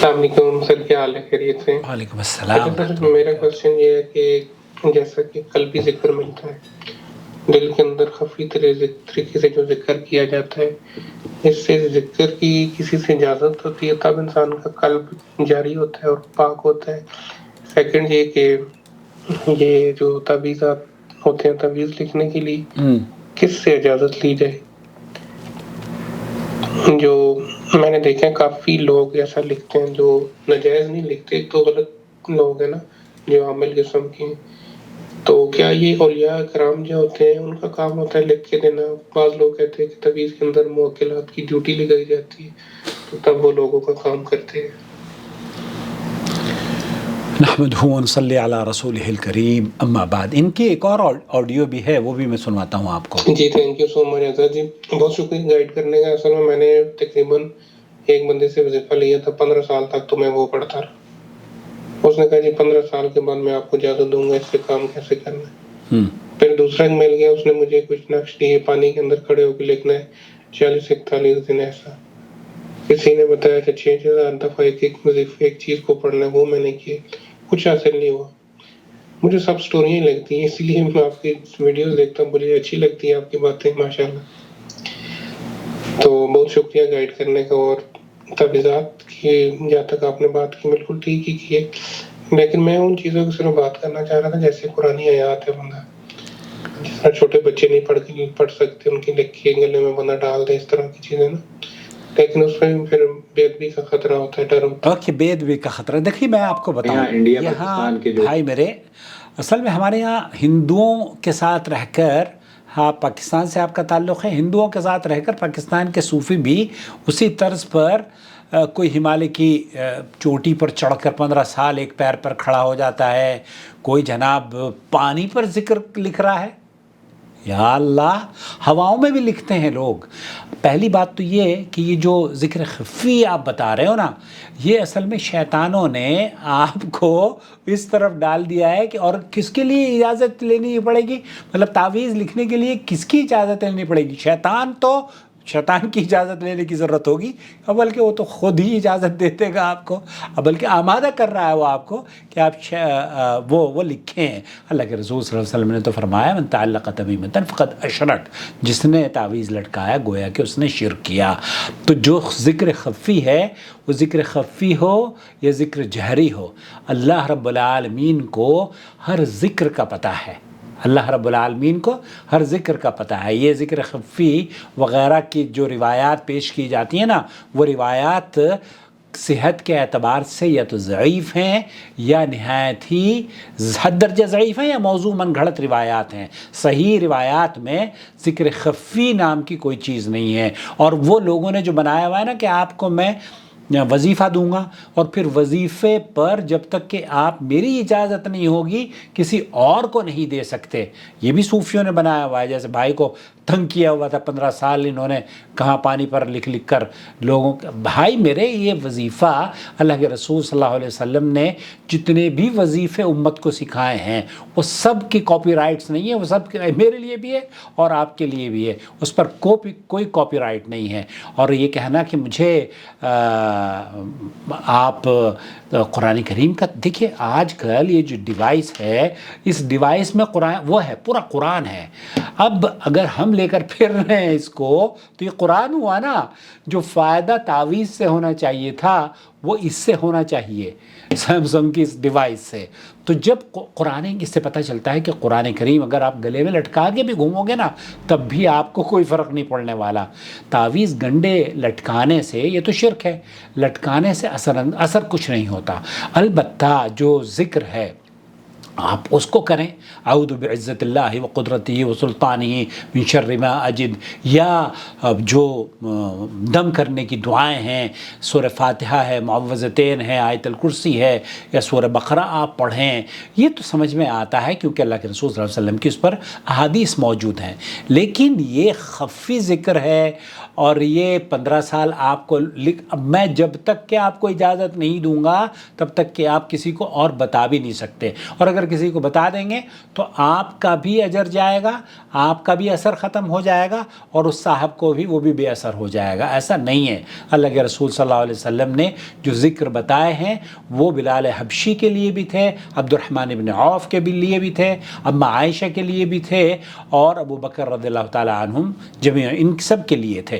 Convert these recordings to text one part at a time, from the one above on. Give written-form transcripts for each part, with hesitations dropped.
السلام علیکم سر، کیا حال ہے؟ خیریت سے؟ وعلیکم السلام. سر میرا کوشچن یہ ہے کہ جیسا کہ قلبی ذکر ملتا ہے، دل کے اندر خفی طریقے سے جو ذکر کیا جاتا ہے، اس سے ذکر کی کسی سے اجازت ہوتی ہے تب انسان کا قلب جاری ہوتا ہے اور پاک ہوتا ہے؟ سیکنڈ یہ کہ یہ جو تعویذات ہوتے ہیں، تعویذ لکھنے کے لیے کس سے اجازت لی جائے؟ جو میں نے دیکھا ہے کافی لوگ ایسا لکھتے ہیں جو ناجائز نہیں لکھتے، تو غلط لوگ ہیں نا جو عامل قسم کے ہیں، تو کیا یہ اولیاء کرام جو ہوتے ہیں ان کا کام ہوتا ہے لکھ کے دینا؟ بعض لوگ کہتے ہیں کہ تعویذ کے اندر موکلات کی ڈیوٹی لگائی جاتی ہے، تو تب وہ لوگوں کا کام کرتے ہیں. نحمدہ ونصلی علی رسولہ الکریم، اما بعد. ان کی ایک اور آڈیو بھی ہے، وہ بھی میں سنواتا ہوں آپ کو. جی تھینک یو سو مچ آزاد جی، بہت شکریہ گائیڈ کرنے کا. اصل میں نے تقریباً ایک بندے سے وظیفہ لیا تھا، 15 سال تک تو میں وہ پڑھتا رہا. اس نے کہا جی 15 سال کے بعد میں آپ کو اجازت دوں گا اس سے کام کیسے کرنا ہے. پھر دوسرا ایک مل گیا، اس نے مجھے کچھ نقش دیے، پانی کے اندر کھڑے ہو کے لکھنا ہے 40-41 دن ایسا. کسی نے بتایا کہ 6000 دفعہ ایک وظیفہ ایک چیز کو پڑھنا ہے، وہ میں نے کیا، کچھ حاصل نہیں ہوا. مجھے سب سٹوریاں لگتی ہیں، اس لیے میں آپ کی ویڈیوز دیکھتا ہوں، مجھے اچھی لگتی ہیں آپ کی باتیں ماشاءاللہ. تو بہت شکریہ گائیڈ کرنے کا. اور تعویذات کی جہاں تک آپ نے بات کی بالکل ٹھیک ہی کی ہے، لیکن میں ان چیزوں کی صرف بات کرنا چاہ رہا تھا جیسے قرآنی آیات ہے، بندہ جس طرح چھوٹے بچے نہیں پڑھ سکتے، ان کی لکھی گلے میں بندہ ڈال دے، اس طرح کی چیزیں نا، لیکن اس میں پھر بے ادبی کا خطرہ ہوتا ہے، ڈر ہوتا ہے. اوکے، بے ادبی کا خطرہ. دیکھیے میں آپ کو بتاؤں، یہاں بھائی میرے، اصل میں ہمارے یہاں ہندوؤں کے ساتھ رہ کر، ہاں پاکستان سے آپ کا تعلق ہے، ہندوؤں کے ساتھ رہ کر پاکستان کے صوفی بھی اسی طرز پر کوئی ہمالیہ کی چوٹی پر چڑھ کر 15 سال ایک پیر پر کھڑا ہو جاتا ہے، کوئی جناب پانی پر ذکر لکھ رہا ہے، یا اللہ، ہواؤں میں بھی لکھتے ہیں لوگ. پہلی بات تو یہ کہ یہ جو ذکر خفی آپ بتا رہے ہو نا، یہ اصل میں شیطانوں نے آپ کو اس طرف ڈال دیا ہے کہ اور کس کے لیے اجازت لینی پڑے گی؟ مطلب تعویذ لکھنے کے لیے کس کی اجازت لینی پڑے گی؟ شیطان کی اجازت لینے کی ضرورت ہوگی، بلکہ وہ تو خود ہی اجازت دیتے گا آپ کو، بلکہ آمادہ کر رہا ہے وہ آپ کو کہ آپ وہ لکھیں. اللہ کے رسول صلی اللہ علیہ وسلم نے تو فرمایا من تعلق تمیمۃ فقد اشرک، جس نے تعویذ لٹکایا گویا کہ اس نے شرک کیا. تو جو ذکر خفی ہے، وہ ذکر خفی ہو یا ذکر جہری ہو، اللہ رب العالمین کو ہر ذکر کا پتہ ہے. اللہ رب العالمین کو ہر ذکر کا پتہ ہے. یہ ذکر خفی وغیرہ کی جو روایات پیش کی جاتی ہیں نا، وہ روایات صحت کے اعتبار سے یا تو ضعیف ہیں یا نہایت ہی حد درجہ ضعیف ہیں، یا موضوع من گھڑت روایات ہیں. صحیح روایات میں ذکر خفی نام کی کوئی چیز نہیں ہے. اور وہ لوگوں نے جو بنایا ہوا ہے نا کہ آپ کو میں وظیفہ دوں گا اور پھر وظیفے پر جب تک کہ آپ میری اجازت نہیں ہوگی کسی اور کو نہیں دے سکتے، یہ بھی صوفیوں نے بنایا ہوا ہے. جیسے بھائی کو تنگ کیا ہوا تھا 15 سال، انہوں نے کہاں پانی پر لکھ کر لوگوں کا. بھائی میرے، یہ وظیفہ اللہ کے رسول صلی اللہ علیہ وسلم نے جتنے بھی وظیفے امت کو سکھائے ہیں، وہ سب کی کاپی رائٹس نہیں ہیں، وہ سب میرے لیے بھی ہے اور آپ کے لیے بھی ہے، اس پر کوئی کاپی رائٹ نہیں ہے. اور یہ کہنا کہ مجھے آپ قرآن کریم کا، دیکھیے آج کل یہ جو ڈیوائس ہے، اس ڈیوائس میں قرآن وہ ہے، پورا قرآن ہے. اب اگر ہم لے کر پھر رہے ہیں اس کو تو یہ قرآن ہوا نا. جو فائدہ تعویذ سے ہونا چاہیے تھا وہ اس سے ہونا چاہیے، سیمسنگ کی اس ڈیوائس سے. تو جب قرآن اس سے پتہ چلتا ہے کہ قرآن کریم اگر آپ گلے میں لٹکا کے بھی گھومو گے نا تب بھی آپ کو کوئی فرق نہیں پڑنے والا. تعویذ گنڈے لٹکانے سے، یہ تو شرک ہے، لٹکانے سے اثر کچھ نہیں ہوتا. البتہ جو ذکر ہے آپ اس کو کریں، اعوذ بعزت اللہ و قدرتہ و سلطانہ من شر ما اجد، یا جو دم کرنے کی دعائیں ہیں، سورہ فاتحہ ہے، معوذتین ہے، آیت الکرسی ہے، یا سورہ بقرہ آپ پڑھیں. یہ تو سمجھ میں آتا ہے کیونکہ اللہ کے رسول صلی اللہ علیہ وسلم کی اس پر احادیث موجود ہیں. لیکن یہ خفی ذکر ہے اور یہ 15 سال آپ کو اب میں جب تک کہ آپ کو اجازت نہیں دوں گا تب تک کہ آپ کسی کو اور بتا بھی نہیں سکتے. اور اگر اگر کسی کو بتا دیں گے تو آپ کا بھی اجر جائے گا, آپ کا بھی اثر ختم ہو جائے گا, اور اس صاحب کو بھی وہ بھی بے اثر ہو جائے گا. ایسا نہیں ہے. اللہ کے رسول صلی اللہ علیہ وسلم نے جو ذکر بتائے ہیں وہ بلال حبشی کے لیے بھی تھے, عبد الرحمن بن عوف کے بھی لیے بھی تھے, اماں عائشہ کے لیے بھی تھے, اور ابو بکر رضی اللہ تعالیٰ عنہم جميعا, ان سب کے لیے تھے.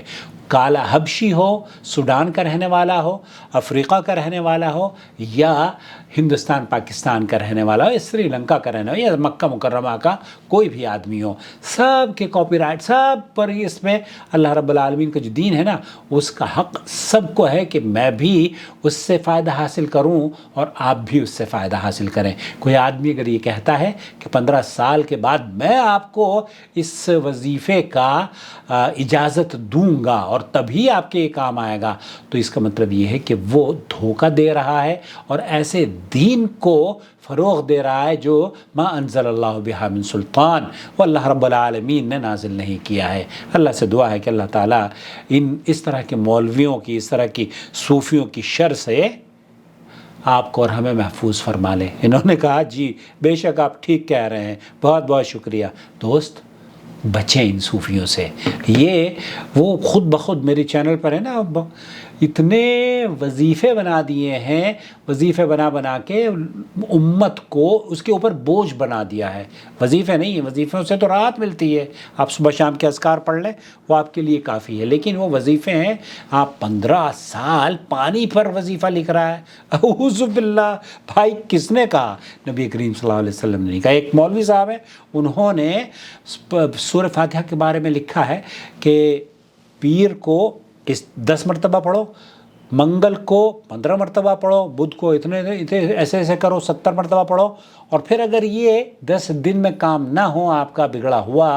کالا حبشی ہو, سوڈان کا رہنے والا ہو, افریقہ کا رہنے والا ہو, یا ہندوستان پاکستان کا رہنے والا ہو, یا سری لنکا کا رہنے والا ہو, یا مکہ مکرمہ کا کوئی بھی آدمی ہو, سب کے کاپی رائٹ سب پر ہی اس میں اللہ رب العالمین کا جو دین ہے نا اس کا حق سب کو ہے کہ میں بھی اس سے فائدہ حاصل کروں اور آپ بھی اس سے فائدہ حاصل کریں. کوئی آدمی اگر یہ کہتا ہے کہ 15 سال کے بعد میں آپ کو اس وظیفے کا اجازت دوں گا اور تبھی آپ کے یہ کام آئے گا, تو اس کا مطلب یہ ہے کہ وہ دھوکہ دے رہا ہے اور ایسے دین کو فروغ دے رہا ہے جو ما انزل اللہ بہا من سلطان, وہ اللہ رب العالمین نے نازل نہیں کیا ہے. اللہ سے دعا ہے کہ اللہ تعالیٰ اس طرح کے مولویوں کی, اس طرح کی صوفیوں کی شر سے آپ کو اور ہمیں محفوظ فرما لے. انہوں نے کہا جی بے شک آپ ٹھیک کہہ رہے ہیں, بہت بہت شکریہ. دوست بچیں ان صوفیوں سے. یہ وہ خود بخود میری چینل پر ہے نا, اتنے وظیفے بنا دیے ہیں, وظیفے بنا کے امت کو اس کے اوپر بوجھ بنا دیا ہے. وظیفے نہیں ہیں, وظیفوں سے تو راحت ملتی ہے, آپ صبح شام کے اذکار پڑھ لیں وہ آپ کے لیے کافی ہے, لیکن وہ وظیفے ہیں آپ 15 سال پانی پر وظیفہ لکھ رہا ہے. اعوذ باللہ. بھائی کس نے کہا؟ نبی کریم صلی اللہ علیہ وسلم نے کہا. ایک مولوی صاحب ہیں, انہوں نے سورہ فاتحہ کے بارے میں لکھا ہے کہ پیر کو 10 مرتبہ پڑھو, منگل کو 15 مرتبہ پڑھو, بدھ کو اتنے ایسے کرو 70 مرتبہ پڑھو, اور پھر اگر یہ 10 دن میں کام نہ ہو آپ کا بگڑا ہوا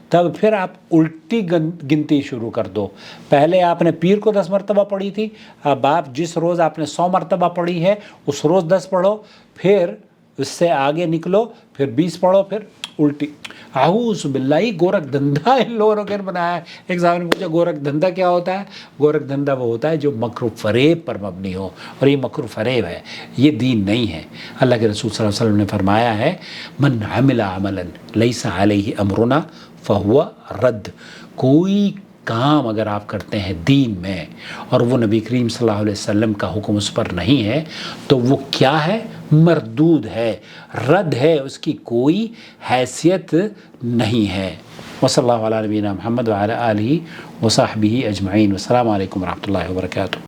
تب پھر آپ الٹی گنتی شروع کر دو. پہلے آپ نے پیر کو 10 مرتبہ پڑھی تھی, اب آپ جس روز آپ نے 100 مرتبہ پڑھی ہے اس روز 10 پڑھو, پھر اس سے آگے نکلو, پھر 20 پڑھو, پھر الٹی. اعوذ باللہ. گورکھ دھندا ان لوگوں نے بنایا ہے. ایک صاحب نے پوچھا گورکھ دھندا کیا ہوتا ہے؟ گورکھ دھندا وہ ہوتا ہے جو مکر و فریب پر مبنی ہو, اور یہ مکر و فریب ہے, یہ دین نہیں ہے. اللہ کے رسول صلی اللہ علیہ وسلم نے فرمایا ہے من عمل عملا لیس علیہ امرنا فہو رد. کوئی کام اگر آپ کرتے ہیں دین میں اور وہ نبی کریم صلی اللہ علیہ وسلم کا حکم اس پر نہیں ہے تو وہ کیا ہے؟ مردود ہے, رد ہے, اس کی کوئی حیثیت نہیں ہے. وصلی اللہ علی نبینا محمد وعلی آلہ وصحبہ اجمعین. والسلام علیکم ورحمۃ اللہ وبرکاتہ.